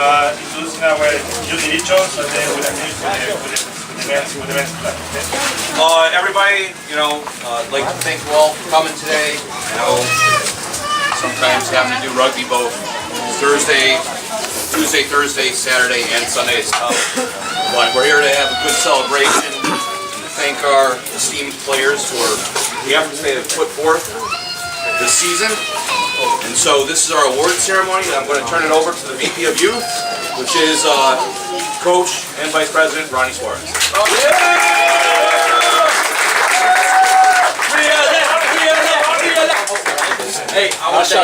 introducing our new directives and then we'll continue with the men's club. Everybody, I'd like to thank you all for coming today. I know sometimes having to do rugby both Tuesday, Thursday, Saturday, and Sunday is tough. But we're here to have a good celebration and to thank our esteemed players for the efforts they have put forth this season. And so this is our award ceremony. I'm going to turn it over to the VP of Youth, which is Coach and Vice President Ronnie Suarez. Hey, I want to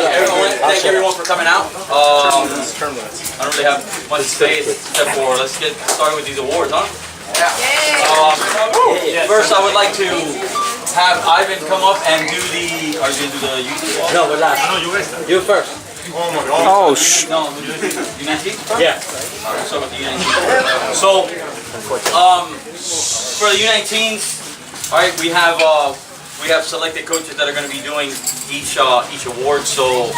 thank everyone for coming out. I don't really have much to say except for let's get started with these awards, huh? First, I would like to have Ivan come up and do the. Are you going to do the youth? No, we're not. You first. Oh my God. Oh, shh. No, U19? Yeah. Alright, so with the U19. So, for the U19s, alright, we have selected coaches that are going to be doing each award. So,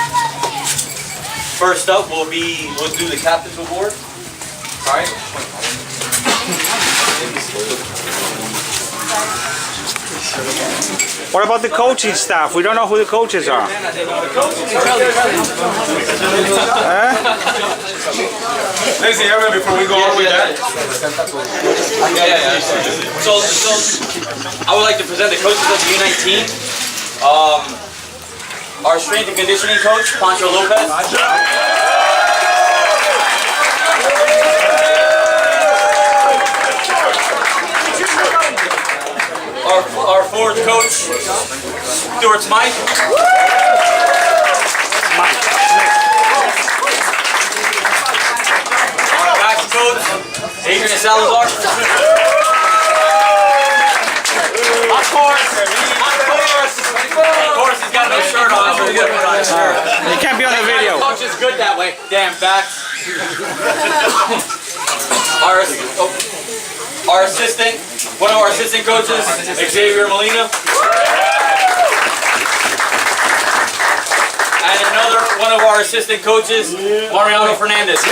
first up we'll do the Captain's Award. Alright. What about the coaching staff? We don't know who the coaches are. Ladies and gentlemen, before we go on with that. Yeah. So I would like to present the coaches of the U19. Our strength and conditioning coach, Pancho Lopez. Our forward coach, Stuart Smythe. Our backs coach, Adrian Salazar. Of course, he's got no shirt on, so he's got to put on his shirt. You can't be on the video. Coach is good that way. Damn backs. Our assistant, one of our assistant coaches, Xavier Molina. And another one of our assistant coaches, Mariano Fernandez.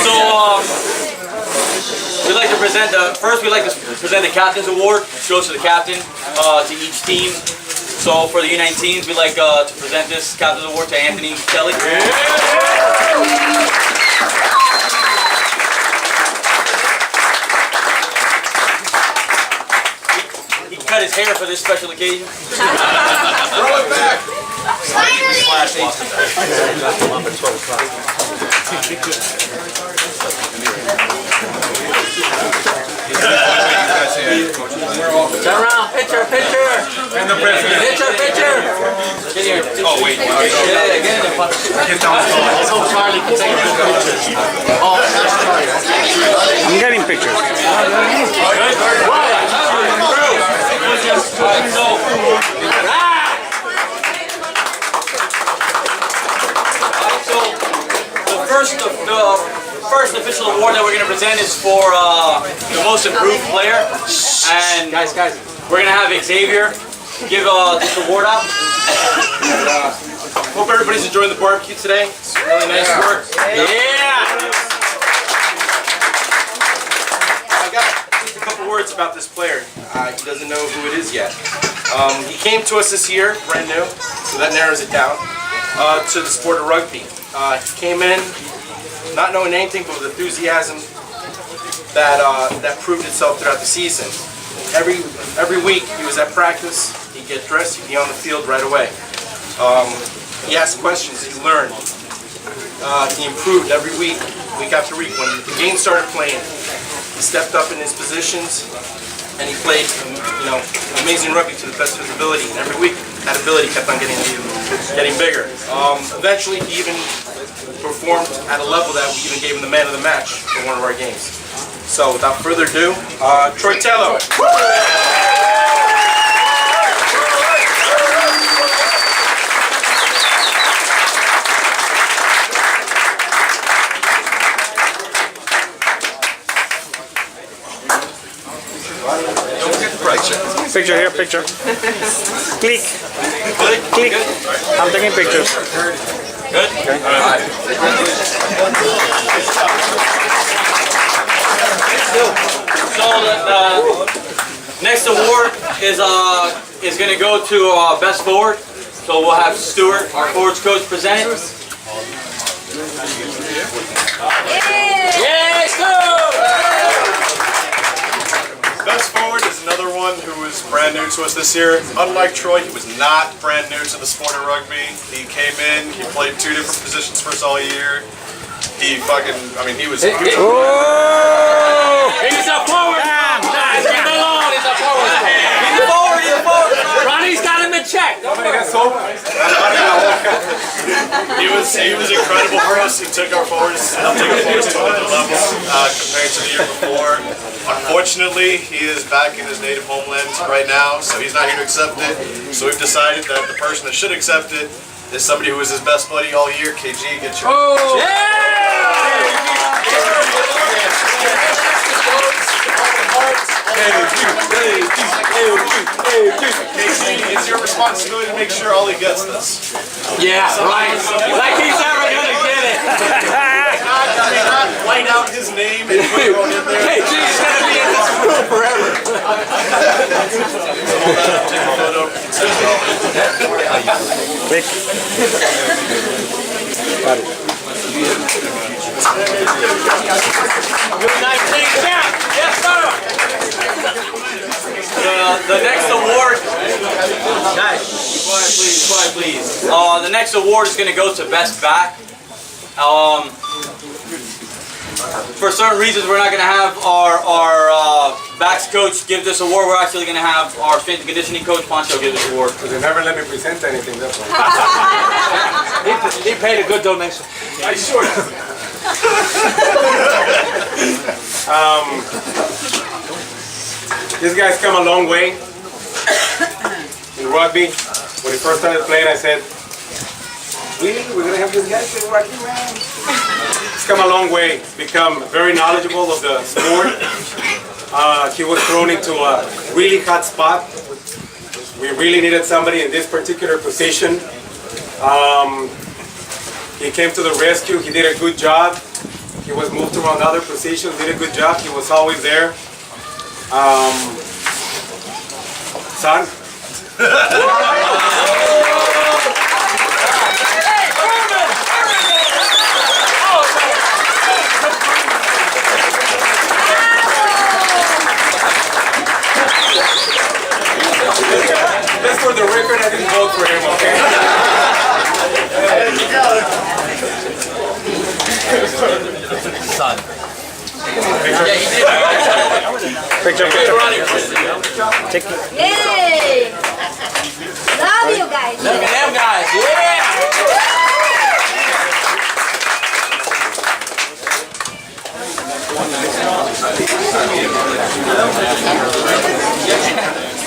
So, we'd like to present the Captain's Award, which goes to the captain, to each team. So for the U19s, we'd like to present this Captain's Award to Anthony Kelly. He cut his hair for this special occasion. Throw it back. Turn around. Picture. And the president. Picture. Get here. Oh wait. Yeah, get in there. Get down. Let's hope Charlie can take good pictures. Oh, that's Charlie. I'm getting pictures. The first official award that we're going to present is for the most improved player, and Guys. we're going to have Xavier give this award out. Hope everybody's enjoying the barbecue today. Really nice work. Yeah! I got just a couple words about this player. He doesn't know who it is yet. He came to us this year, brand new, so that narrows it down, to the sport of rugby. He came in not knowing anything but with enthusiasm that proved itself throughout the season. Every week he was at practice, he'd get dressed, he'd be on the field right away. He asked questions, he learned. He improved every week after week. When the game started playing, he stepped up in his positions and he played, amazing rugby to the best of his ability. And every week that ability kept on getting bigger. Eventually he even performed at a level that we even gave him the man of the match for one of our games. So without further ado, Troy Tello. Picture here, picture. Click. Click. I'm taking pictures. Good? Okay. So the next award is going to go to best forward. So we'll have Stuart, our forwards coach, present it. Yay, Stuart! Best forward is another one who is brand new to us this year. Unlike Troy, he was not brand new to the sport of rugby. He came in, he played 2 different positions for us all year. He fucking, I mean, he was... He's a forward! He's a forward! He's a forward! He's a forward! Ronnie's got him in check! He was incredible for us. He took our forwards, helped take our forwards to another level compared to the year before. Unfortunately, he is back in his native homeland right now, so he's not here to accept it. So we've decided that the person that should accept it is somebody who was his best buddy all year. KG, get your... Oh! KG, it's your responsibility to make sure Ollie gets this. Yeah, right. Like he's never gonna get it. Not white out his name and put it on in there. Hey, G's gonna be in this room forever. Take a photo. Click. Got it. Yes, sir. The next award. Quiet, please. The next award is going to go to best back. For certain reasons, we're not going to have our backs coach give this award. We're actually going to have our strength and conditioning coach, Pancho, give this award. They never let me present anything, that's why. He paid a good donation. I sure. This guy's come a long way in rugby. When he first started playing, I said, really? We're going to have this guy play rugby, man? He's come a long way. He's become very knowledgeable of the sport. He was thrown into a really hot spot. We really needed somebody in this particular position. He came to the rescue. He did a good job. He was moved around other positions, did a good job. He was always there. Son? Just for the record, I didn't vote for him, okay? Son. Picture. Take it. Yay! Love you guys. Look at them guys. Yeah!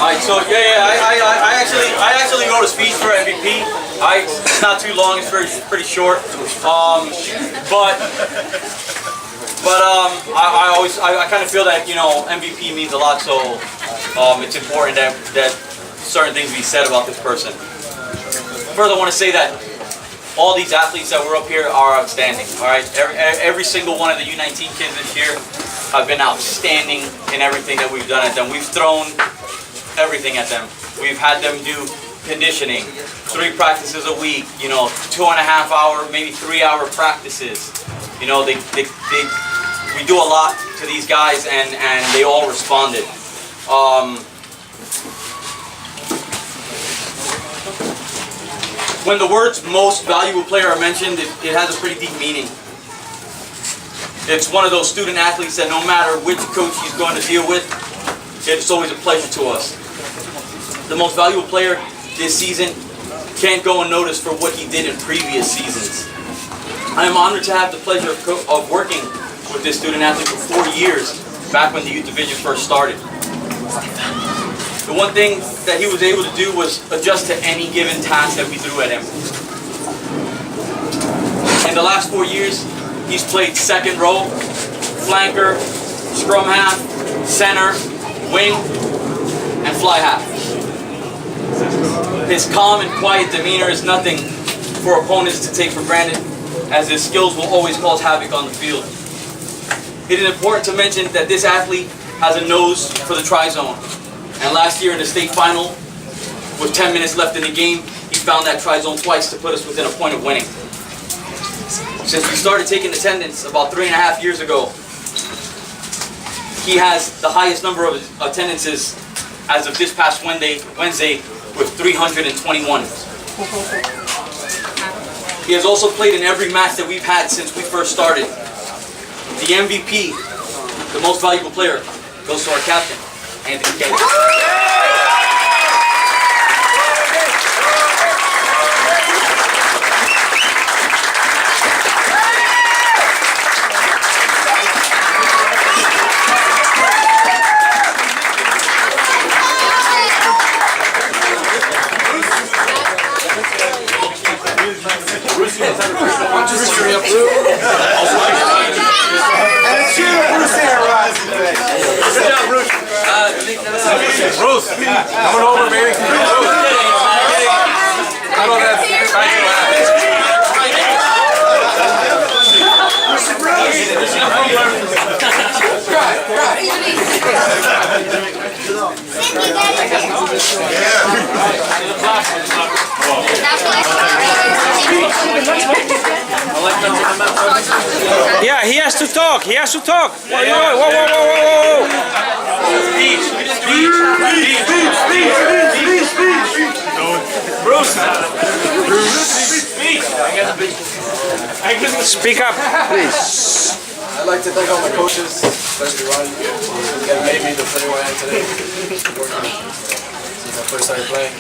Alright, so I actually wrote a speech for MVP. It's not too long, it's pretty short. I kind of feel that, you know, MVP means a lot, so it's important that certain things be said about this person. Further, I want to say that all these athletes that were up here are outstanding. All right, every single one of the U19 kids this year have been outstanding in everything that we've done at them. We've thrown everything at them. We've had them do conditioning, 3 practices a week. You know, 2.5 hour, maybe 3 hour practices. You know, we do a lot to these guys, and they all responded. When the words most valuable player are mentioned, it has a pretty deep meaning. It's one of those student athletes that no matter which coach he's going to deal with, it's always a pleasure to us. The most valuable player this season can't go unnoticed for what he did in previous seasons. I am honored to have the pleasure of working with this student athlete for 4 years, back when the youth division first started. The one thing that he was able to do was adjust to any given task that we threw at him. In the last 4 years, he's played second row, flanker, scrum half, center, wing, and fly half. His calm and quiet demeanor is nothing for opponents to take for granted, as his skills will always cause havoc on the field. It is important to mention that this athlete has a nose for the try-zone. And last year in the state final, with 10 minutes left in the game, he found that try-zone twice to put us within a point of winning. Since we started taking attendance about 3.5 years ago, he has the highest number of attendances as of this past Wednesday with 321. He has also played in every match that we've had since we first started. The MVP, the most valuable player, goes to our captain, Anthony Kay. Bruce, coming over, baby. How about that? Yeah, he has to talk. He has to talk. Whoa, whoa, whoa, whoa, whoa, whoa. Speak up, please. I'd like to thank all my coaches, especially Ron, that made me the player I am today. Since I first started playing.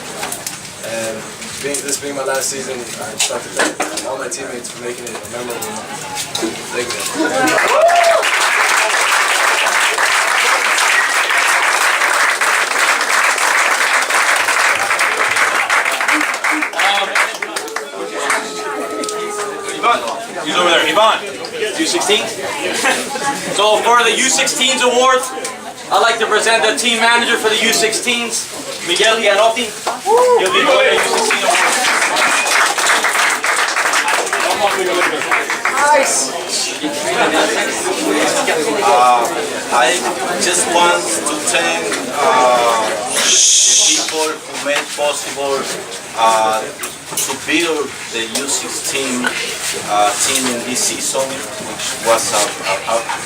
And this being my last season, I just like to thank all my teammates for making it memorable. Thank you. He's over there, Ivan. U16. So for the U16s award, I'd like to present the team manager for the U16s, Miguel Gianotti. He'll be doing the U16 award. Nice! I just want to thank the people who made possible to build the U16 team in this season, which was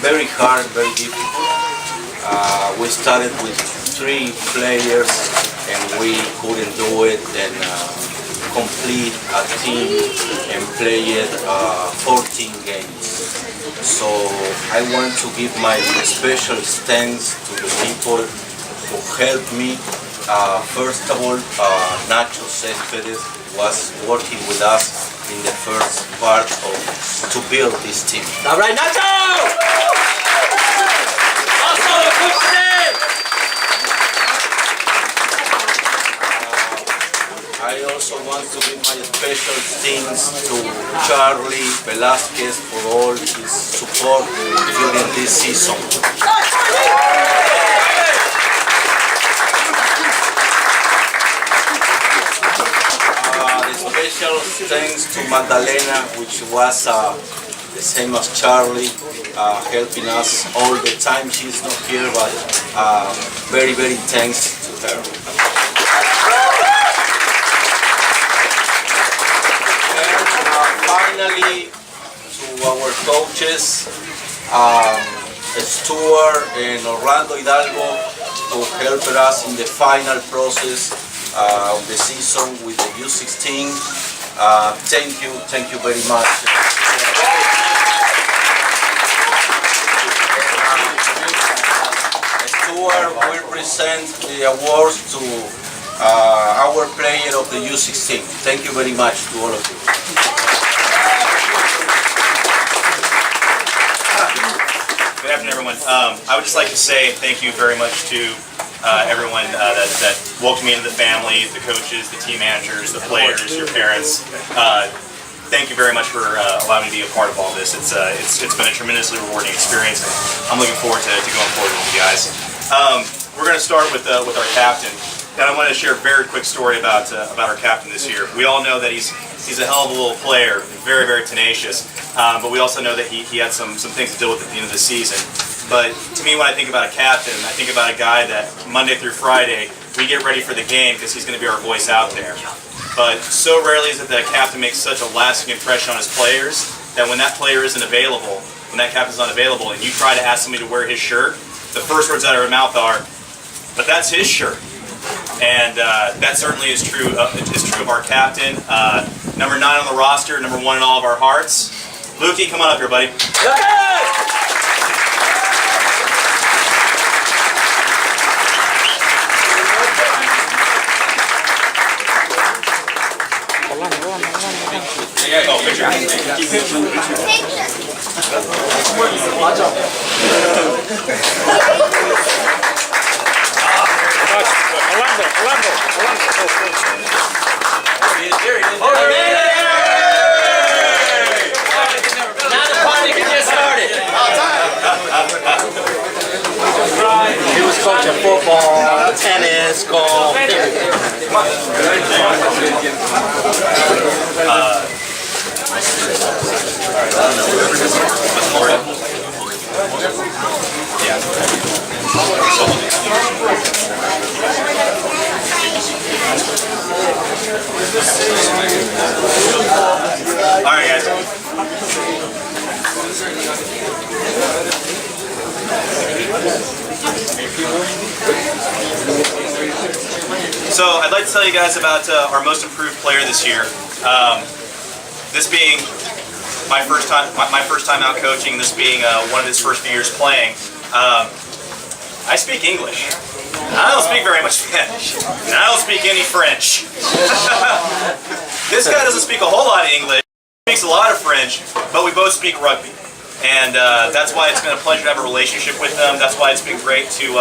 very hard, very difficult. We started with 3 players and we couldn't do it and complete a team and play it 14 games. So I want to give my special thanks to the people who helped me. First of all, Nacho Céspedes was working with us in the first part to build this team. All right, Nacho! Also the coach. I also want to give my special thanks to Charlie Velasquez for all his support during this season. Special thanks to Magdalena, which was the same as Charlie, helping us all the time. She's not here, but very, very thanks to her. And finally, to our coaches, Stuart and Orlando Hidalgo, who helped us in the final process of the season with the U16. Thank you very much. Stuart will present the awards to our player of the U16. Thank you very much to all of you. Good afternoon, everyone. I would just like to say thank you very much to everyone that welcomed me into the family, the coaches, the team managers, the players, your parents. Thank you very much for allowing me to be a part of all this. It's been a tremendously rewarding experience, and I'm looking forward to going forward with you guys. we're going to start with our captain. And I want to share a very quick story about our captain this year. We all know that he's a hell of a little player, very, very tenacious. But we also know that he had some things to deal with at the end of the season. But to me, when I think about a captain, I think about a guy that Monday through Friday, we get ready for the game because he's going to be our voice out there. But so rarely is it that a captain makes such a lasting impression on his players that when that player isn't available, when that captain's not available, and you try to ask somebody to wear his shirt, the first words out of her mouth are, "But that's his shirt." And that certainly is true of our captain. Number 9 on the roster, number 1 in all of our hearts. Lukey, come on up here, buddy. Oh, picture. Now the party can get started. He was coaching football, tennis, golf. All right, guys. So I'd like to tell you guys about our most improved player this year. This being my first time out coaching. This being one of his first few years playing. I speak English. I don't speak very much Spanish. And I don't speak any French. This guy doesn't speak a whole lot of English. He speaks a lot of French, but we both speak rugby. And that's why it's been a pleasure to have a relationship with him. That's why it's been great to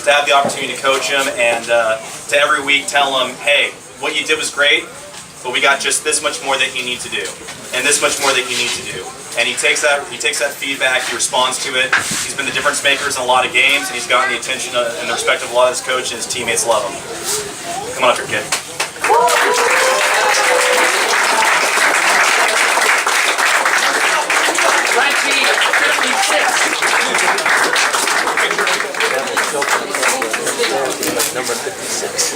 have the opportunity to coach him and to every week tell him, hey, what you did was great, but we got just this much more that you need to do, and this much more that you need to do. And he takes that feedback, he responds to it. He's been the difference makers in a lot of games, and he's gotten the attention and the respect of a lot of his coaches, and his teammates love him. Come on up here, kid. Frankie, 56. Number 56.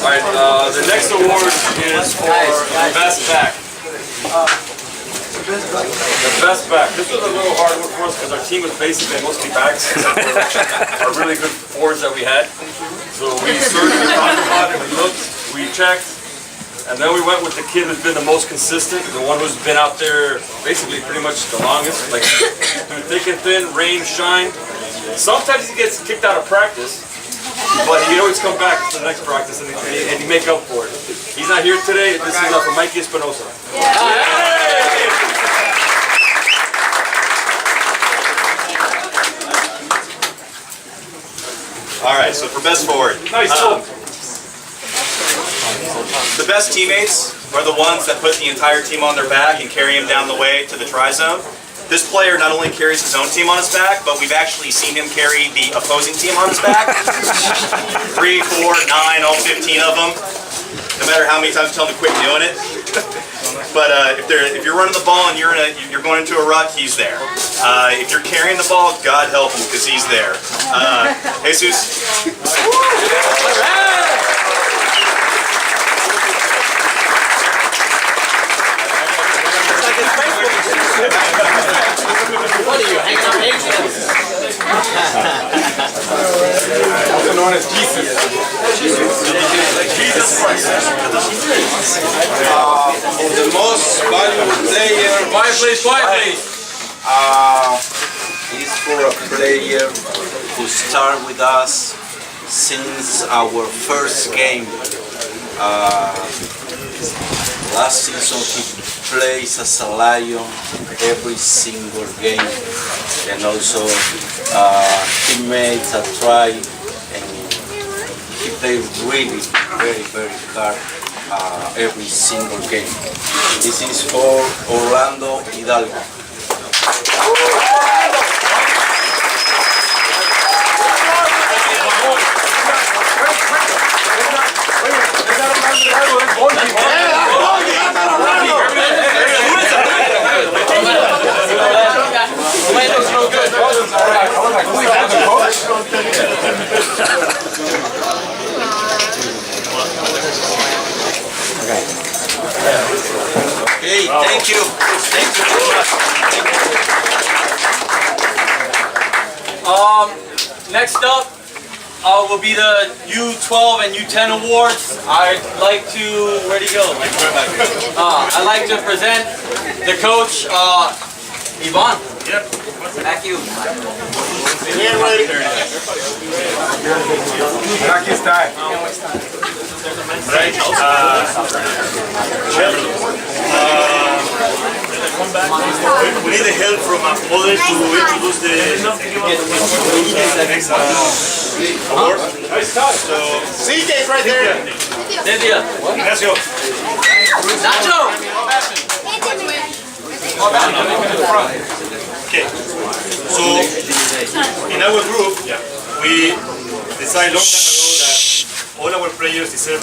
Alright, the next award is for the best back. The best back. This was a little hard one for us because our team was basically mostly backs, except for our really good forwards that we had. So we searched, we talked about it, we looked, we checked, and then we went with the kid who's been the most consistent, the one who's been out there basically pretty much the longest, like through thick and thin, rain, shine. Sometimes he gets kicked out of practice, but he always come back to the next practice and he make up for it. He's not here today. This is for Mikey Espinosa. All right, so for best forward. The best teammates are the ones that put the entire team on their back and carry him down the way to the try zone. This player not only carries his own team on his back, but we've actually seen him carry the opposing team on his back. 3, 4, 9, all 15 of them. No matter how many times you tell him to quit doing it. But if you're running the ball and you're going into a rut, he's there. If you're carrying the ball, God help him, because he's there. Jesus. What are you, hanging on pages? Also known as Jesus. The most valuable player. Quiet please, quiet please. Is for a player who started with us since our first game. Last season he plays as a Lion every single game, and also he made a try, and he played really very hard every single game. This is for Orlando Hidalgo. Okay, thank you. Thank you very much. Next up will be the U12 and U10 awards. I'd like to, where'd he go? I'd like to present the coach, Ivan. Yep. Thank you. Rocky's time. Right. We need the help from our mother to introduce the next award. So, CJ's right there. Cynthia. Ignacio. Nacho. Okay. So, in our group, we decided long time ago that all our players deserve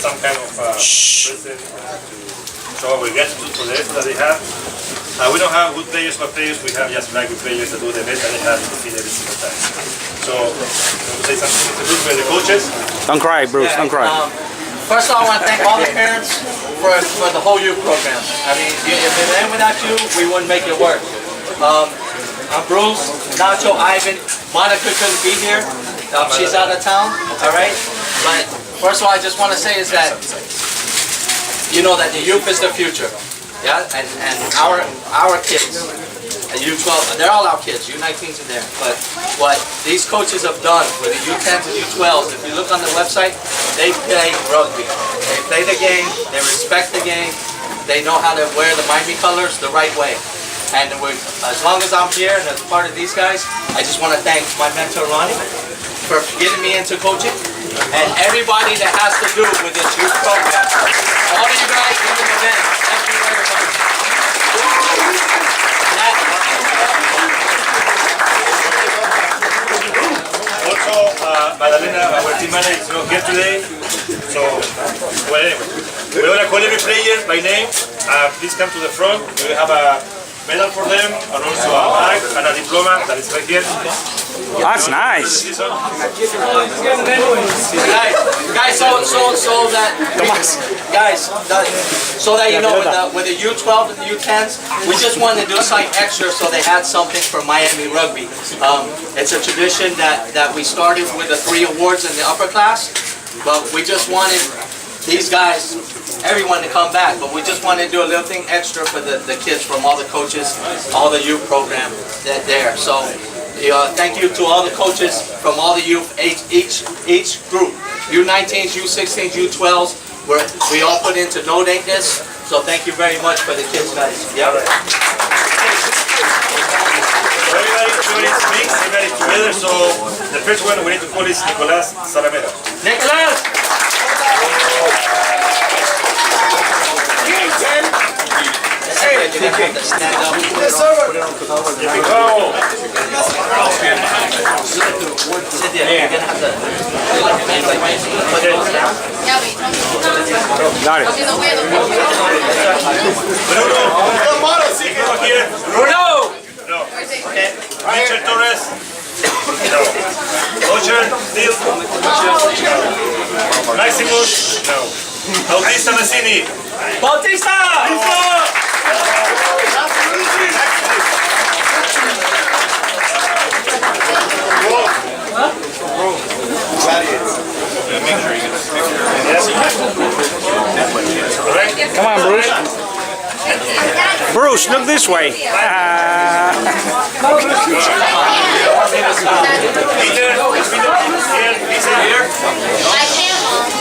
some kind of present to show our gratitude for the effort that they have. We don't have good players for players, we have just like good players that do the best that they have in the field every single time. So, I want to say something to do with the coaches. Don't cry, Bruce. Don't cry. First of all, I want to thank all the parents for the whole youth program. I mean, if it ain't without you, we wouldn't make it work. I'm Bruce, Nacho, Ivan. Monica couldn't be here. She's out of town, all right? But first of all, I just want to say is that, you know, that the youth is the future. Yeah, and our kids, U12, they're all our kids, U19s are there. But what these coaches have done with the U10s and U12s, if you look on the website, they play rugby. They play the game, they respect the game, they know how to wear the Miami colors the right way. And as long as I'm here and as part of these guys, I just want to thank my mentor Ronnie for getting me into coaching and everybody that has to do with this youth program. All of you guys in the event, thank you very much. Also, Madalena, our team manager, is not here today. So, well, anyway, we want to call every player by name. Please come to the front. We will have a medal for them, and also a bag and a diploma that is right here. That's nice. Guys, so that you know, with the U12 and the U10s, we just wanted to do something extra so they had something for Miami Rugby. It's a tradition that we started with the 3 awards in the upper class, but we just wanted these guys, everyone to come back, but we just wanted to do a little thing extra for the kids from all the coaches, all the youth program that there. So thank you to all the coaches from all the youth, each group, U19s, U16s, U12s, we all put in to donate this. So thank you very much for the kids, guys. Yeah. Everybody is mixed, everybody is together. So the first one we need to call is Nicolás Salamera. Nicolás! Stand up. Yes, sir. Cynthia, you're gonna have to put those down. Got it. Bruno! No. Richard Torres. No. Ocher, Neil. Maximus. No. Bautista Massini. Bautista! Come on, Bruce. Bruce, look this way.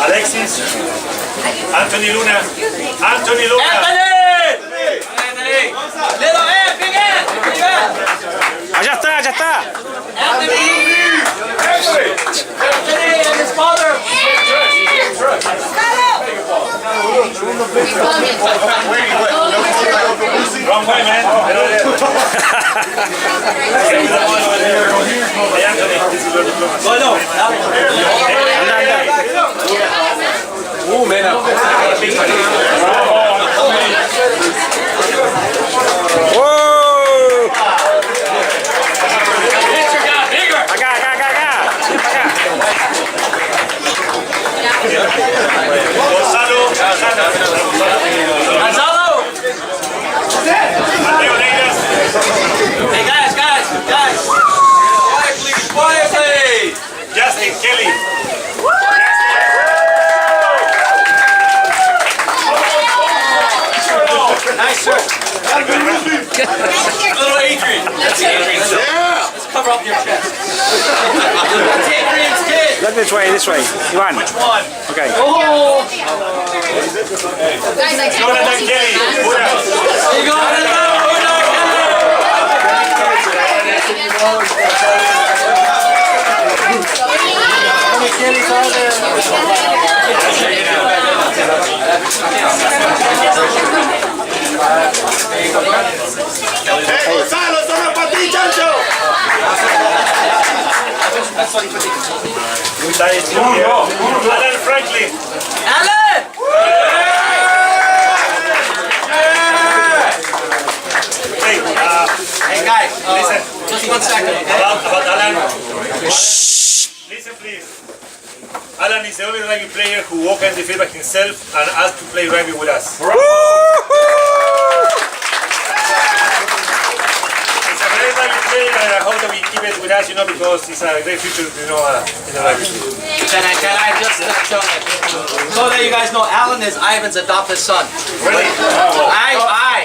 Alexis. Anthony Luna. Anthony Luna. Little Ed, big Ed! Allá está, allá está. Anthony and his father, Wrong way, man. Whoa! Acá. Gonzalo. Mateo Negras. Hey guys. Quiet please. Justin Kelly. Nice shirt. Little Adrian. That's Adrian's. Yeah. Let's cover up your chest. That's Adrian's kid. Look this way. Ivan. Which one? Okay. Jonathan Kelly. You go. Hey, Gonzalo, toma para ti, chancho. Alan Franklin. Alan! Hey guys, Listen. just 1 second. About Alan. Listen, please. Alan is the only rugby player who walked in the field by himself and asked to play rugby with us. He's a great rugby player, and I hope that we keep it with us, because it's a great future, in the rugby. Can I just so that you guys know, Alan is Ivan's adopted son. Really? I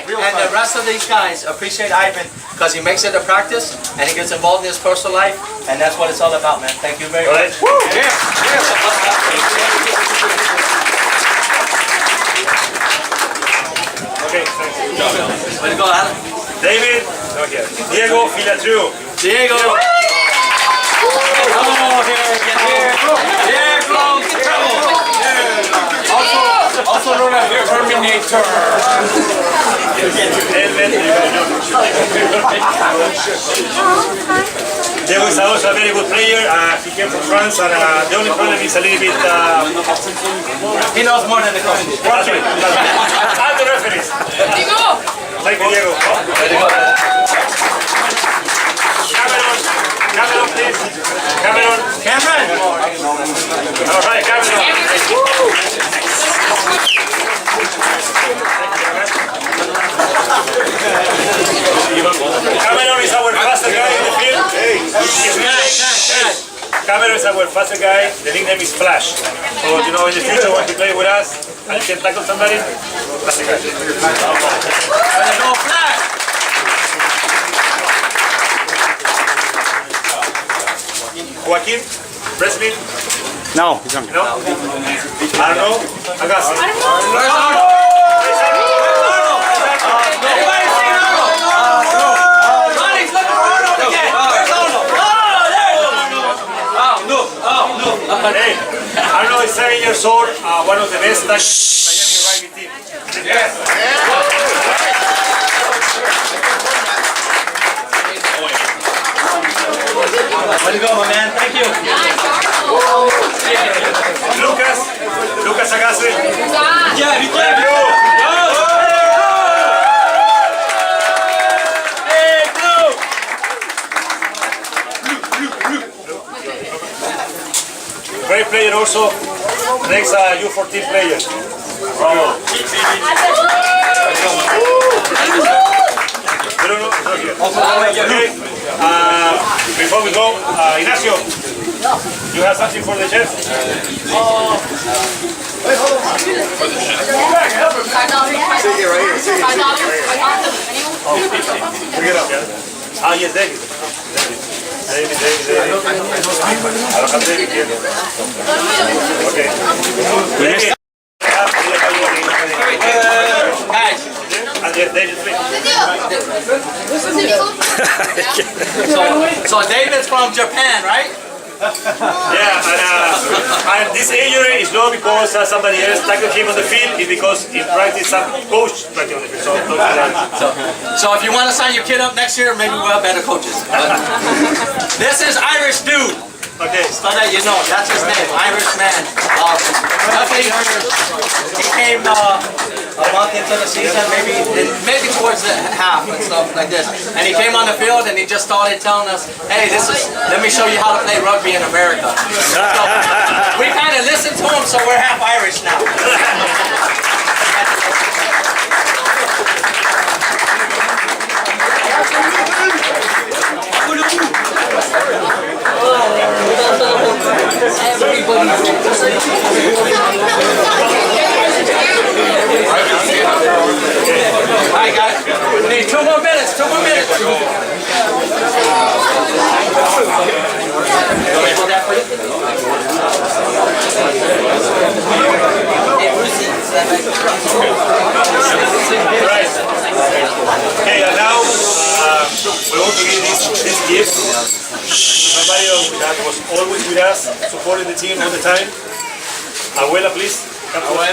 and the rest of these guys appreciate Ivan because he makes it a practice and he gets involved in his personal life, and that's what it's all about, man. Thank you very much. Okay, thanks. Way to go, Alan. David, no here. Diego Filatru. Diego. Oh, here. Also known as the Terminator. Diego is also a very good player. He came from France, and the only problem is a little bit. He knows more than the coach. I'm the referees. Thank you, Diego. Cameron, please. Cameron. All right, Cameron. Cameron is our fastest guy in the field. Cameron is our fastest guy. The nickname is Flash. So, in the future when he play with us and he can tackle somebody, that's the guy. Go Flash! Joaquin, Breslin, No, he's not. no? I don't know. Agassi. Everybody sing Arnold! Ronnie's looking for Arnold again! Where's Arnold? Oh, no! Hey, Arnold is 7 years old, one of the best tackles in the Miami rugby team. Way to go, my man. Thank you. Lucas Agassi. Yeah, you can. Great player also. Next U14 player. Bruno is not here. Okay. Before we go, Ignacio, you have something for the chef? Ah, yes, David. David. I don't have David here. Okay. David. Guys, And yes, David, please. so David's from Japan, right? Yeah, and this injury is not because somebody else tackled him on the field, it's because in practice some coach tackled on the field. So if you want to sign your kid up next year, maybe we'll have better coaches. This is Irish Dude. Okay. So that you know, that's his name, Irish Man. He came a month into the season, maybe towards the half and stuff like this. And he came on the field and he just started telling us, hey, let me show you how to play rugby in America. So we kind of listened to him, so we're half Irish now. Alright guys, we need 2 more minutes, 2 more minutes. Okay, and now we want to give this gift to somebody that was always with us, supporting the team all the time. Abuela, please. Come forward.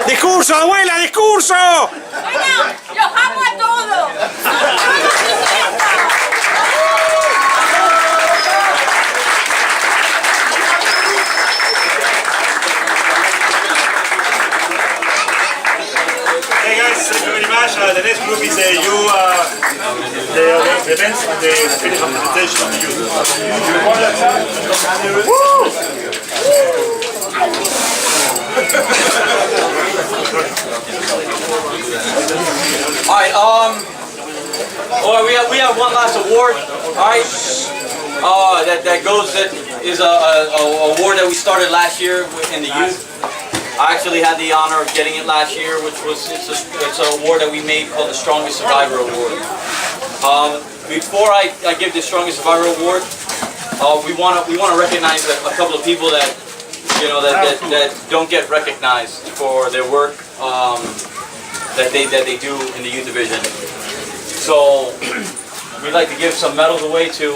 ¡Discurso, abuela, discurso! Bueno, los amo a todos. Hey guys, thank you very much. The next group is the events and the finish of the presentation of the youth. Alright, we have one last award, alright? That is a award that we started last year in the youth. I actually had the honor of getting it last year, which was it's an award that we made called the Strongest Survivor Award. Before I give the Strongest Survivor Award, we want to recognize a couple of people that that don't get recognized for their work that they do in the youth division. So we'd like to give some medals away to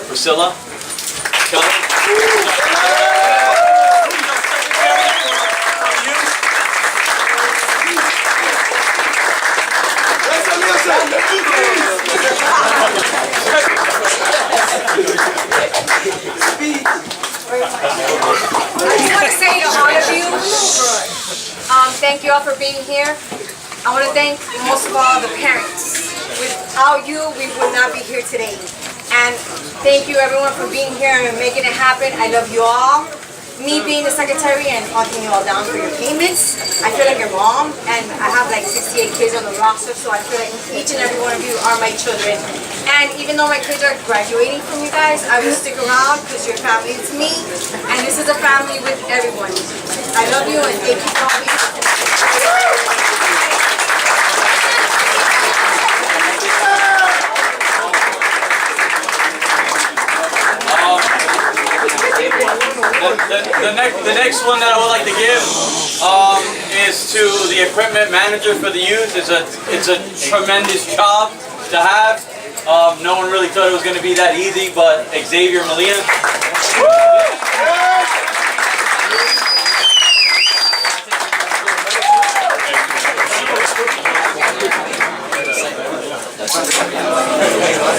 Priscilla, Kelly. I just want to say to all of you, thank you all for being here. I want to thank most of all the parents. Without you, we would not be here today. And thank you everyone for being here and making it happen. I love you all. Me being the secretary and hunting you all down for your payments, I feel like your mom, and I have like 68 kids on the roster, so I feel like each and every one of you are my children. And even though my kids are graduating from you guys, I will stick around because you're family to me, and this is a family with everyone. I love you and thank you for all you. The next one that I would like to give is to the equipment manager for the youth. It's a tremendous job to have. No one really thought it was going to be that easy, but Xavier Molina.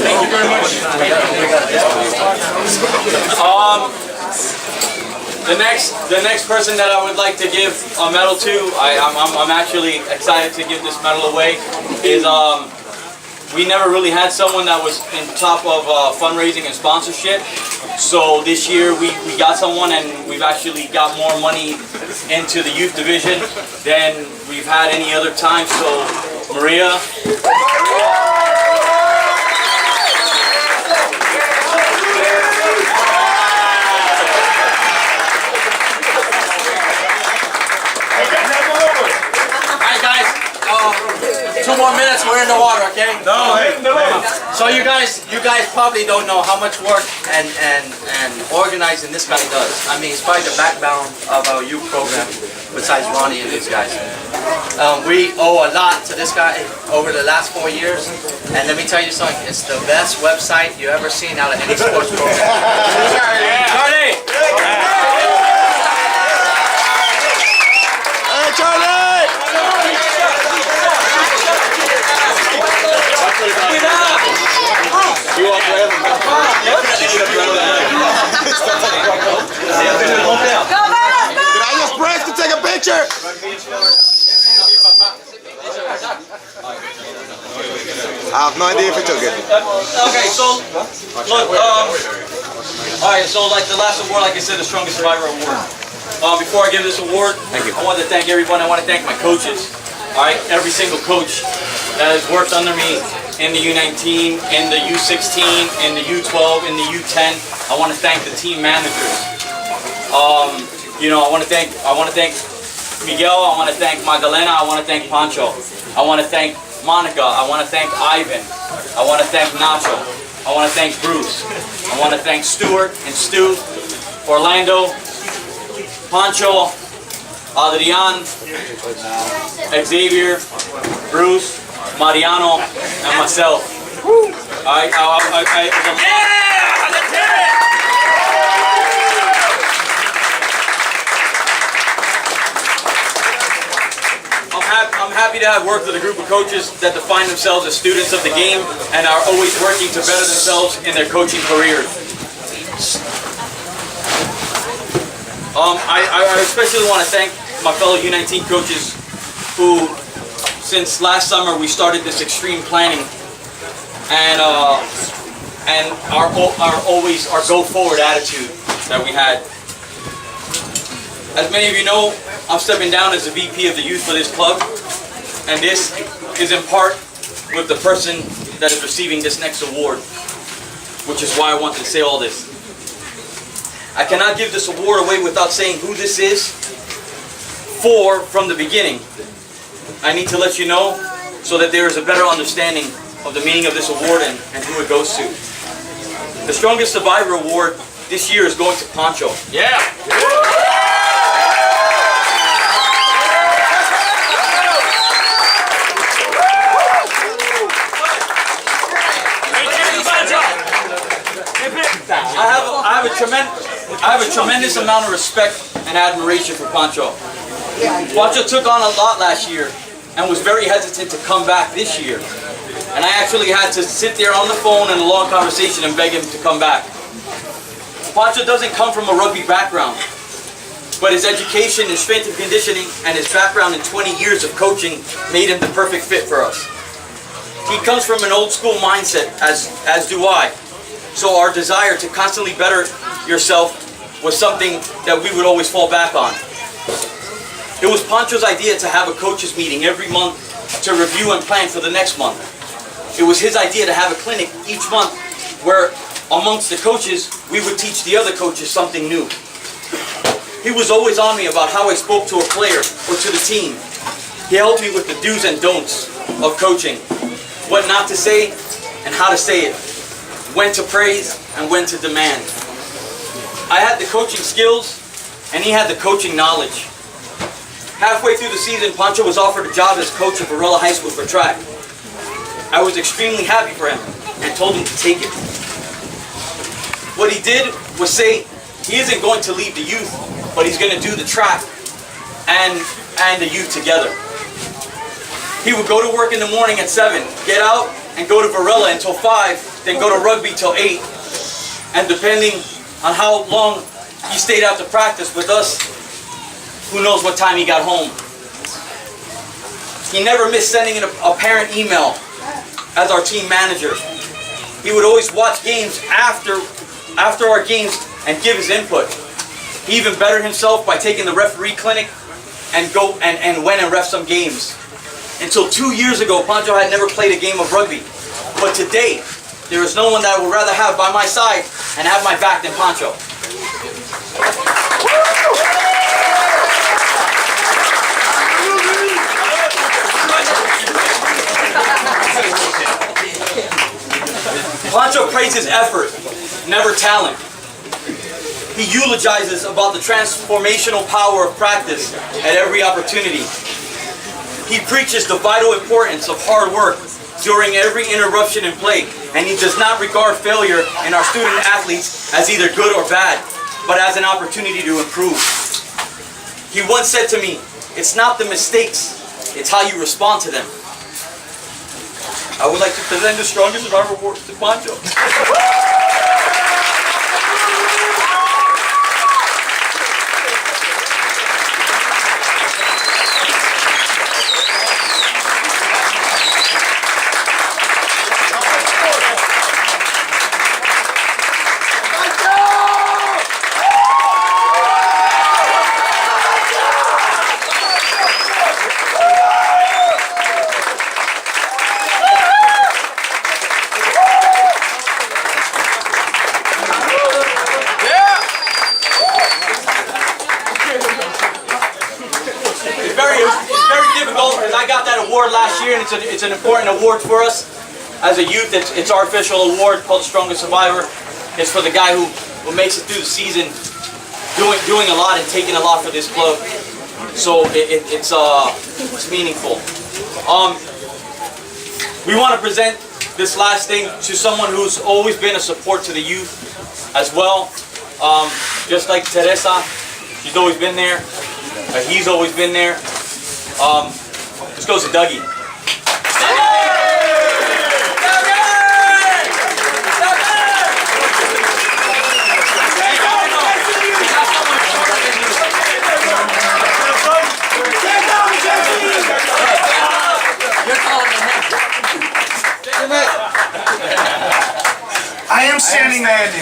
Thank you very much. The next person that I would like to give a medal to, I'm actually excited to give this medal away, is we never really had someone that was in top of fundraising and sponsorship. So this year we got someone, and we've actually got more money into the youth division than we've had any other time. So Maria. 2 more minutes, we're in the water, okay? No, So you guys probably don't know how much work and organizing this guy does. I mean, he's probably the backbone of our youth program, besides Ronnie and these guys. We owe a lot to this guy over the last 4 years, and let me tell you something, it's the best website you ever seen out of any sports program. Charlie! Hey, Charlie! Can I just press to take a picture? I have no idea if he took it. Okay, so look, all right, so like the last award, like I said, the Strongest Survivor Award. Before I give this award, I want to thank everyone. I want to thank my coaches. All right, every single coach that has worked under me in the U19, in the U16, in the U12, in the U10. I want to thank the team managers. You know, I want to thank Miguel. I want to thank Magdalena. I want to thank Pancho. I want to thank Monica. I want to thank Ivan. I want to thank Nacho. I want to thank Bruce. I want to thank Stuart and Stu, Orlando, Pancho, Adrian, Xavier, Bruce, Mariano, and myself. I'm happy to have worked with a group of coaches that define themselves as students of the game and are always working to better themselves in their coaching careers. I especially want to thank my fellow U19 coaches who, since last summer, we started this extreme planning and our go forward attitude that we had. As many of you know, I'm stepping down as the VP of the youth for this club, and this is in part with the person that is receiving this next award, which is why I wanted to say all this. I cannot give this award away without saying who this is for from the beginning. I need to let you know so that there is a better understanding of the meaning of this award and who it goes to. The Strongest Survivor Award this year is going to Pancho. Yeah! I have a tremendous amount of respect and admiration for Pancho. Pancho took on a lot last year and was very hesitant to come back this year. And I actually had to sit there on the phone in a long conversation and beg him to come back. Pancho doesn't come from a rugby background, but his education in strength and conditioning and his background in 20 years of coaching made him the perfect fit for us. He comes from an old school mindset, as do I. So our desire to constantly better yourself was something that we would always fall back on. It was Pancho's idea to have a coaches meeting every month to review and plan for the next month. It was his idea to have a clinic each month where amongst the coaches, we would teach the other coaches something new. He was always on me about how I spoke to a player or to the team. He helped me with the do's and don'ts of coaching, what not to say and how to say it, when to praise and when to demand. I had the coaching skills and he had the coaching knowledge. Halfway through the season, Pancho was offered a job as coach at Varela High School for track. I was extremely happy for him and told him to take it. What he did was say he isn't going to leave the youth, but he's going to do the track and the youth together. He would go to work in the morning at 7, get out and go to Varela until 5, then go to rugby till 8. And depending on how long he stayed out to practice with us, who knows what time he got home. He never missed sending in a parent email as our team manager. He would always watch games after our games and give his input. He even bettered himself by taking the referee clinic and went and ref some games. Until 2 years ago, Pancho had never played a game of rugby. But today, there is no one that I would rather have by my side and have my back than Pancho. Pancho praises effort, never talent. He eulogizes about the transformational power of practice at every opportunity. He preaches the vital importance of hard work during every interruption in play, and he does not regard failure in our student athletes as either good or bad, but as an opportunity to improve. He once said to me, "It's not the mistakes, it's how you respond to them." I would like to present the strongest of our awards to Pancho. Because I got that award last year, and it's an important award for us as a youth. It's our official award called the Strongest Survivor. It's for the guy who makes it through the season, doing a lot and taking a lot for this club. So it's meaningful. We want to present this last thing to someone who's always been a support to the youth as well. Just like Teresa, she's always been there. He's always been there. This goes to Dougie. I am standing Andy.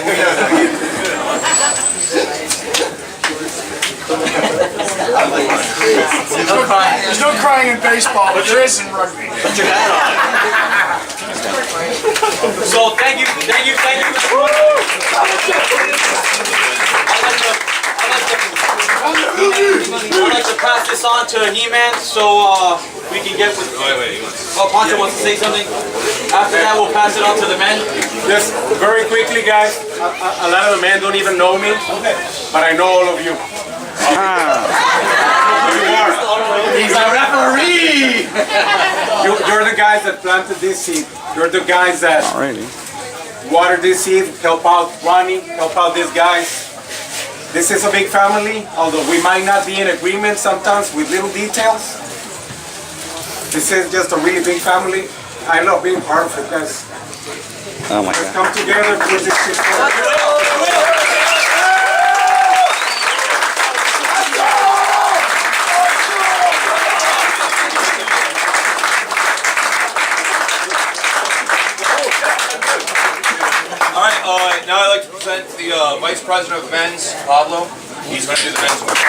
There's no crying in baseball, but there is in rugby. Put your hat on. So thank you. I'd like to pass this on to He-Man so we can get with... Oh, Pancho wants to say something. After that, we'll pass it on to the men. Just very quickly, guys. A lot of the men don't even know me, but I know all of you. He's a referee! You're the guys that planted this seed. You're the guys that watered this seed, help out Ronnie, help out these guys. This is a big family, although we might not be in agreement sometimes with little details. This is just a really big family. I love being part of it, guys. Oh my Let's God. come together to put this shit forward. Alright, now I'd like to present the Vice President of Men's, Pablo. He's going to do the men's awards.